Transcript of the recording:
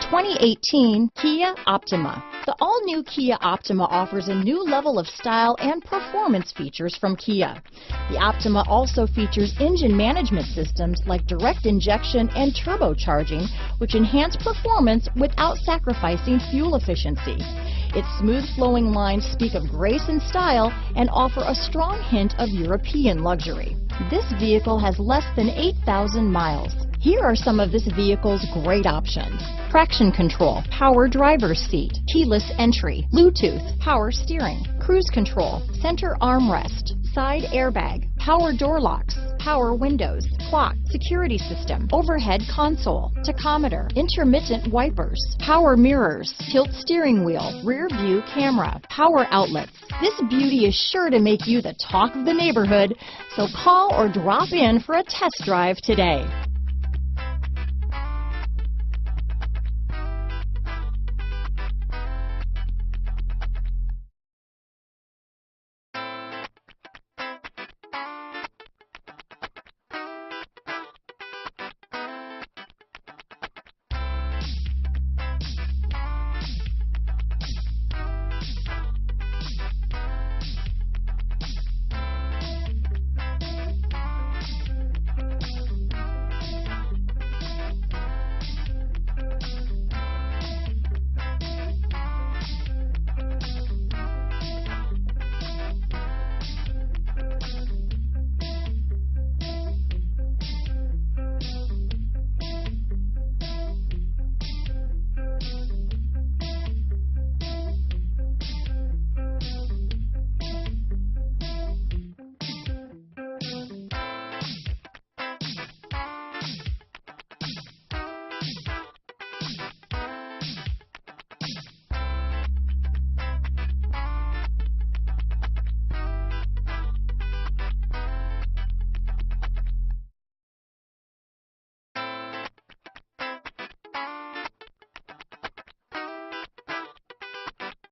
2018 Kia Optima. The all-new Kia Optima offers a new level of style and performance features from Kia. The Optima also features engine management systems like direct injection and turbocharging, which enhance performance without sacrificing fuel efficiency. Its smooth-flowing lines speak of grace and style and offer a strong hint of European luxury. This vehicle has less than 8,000 miles. Here are some of this vehicle's great options: traction control, power driver's seat, keyless entry, Bluetooth, power steering, cruise control, center armrest, side airbag, power door locks, power windows, clock, security system, overhead console, tachometer, intermittent wipers, power mirrors, tilt steering wheel, rear view camera, power outlets. This beauty is sure to make you the talk of the neighborhood, so call or drop in for a test drive today.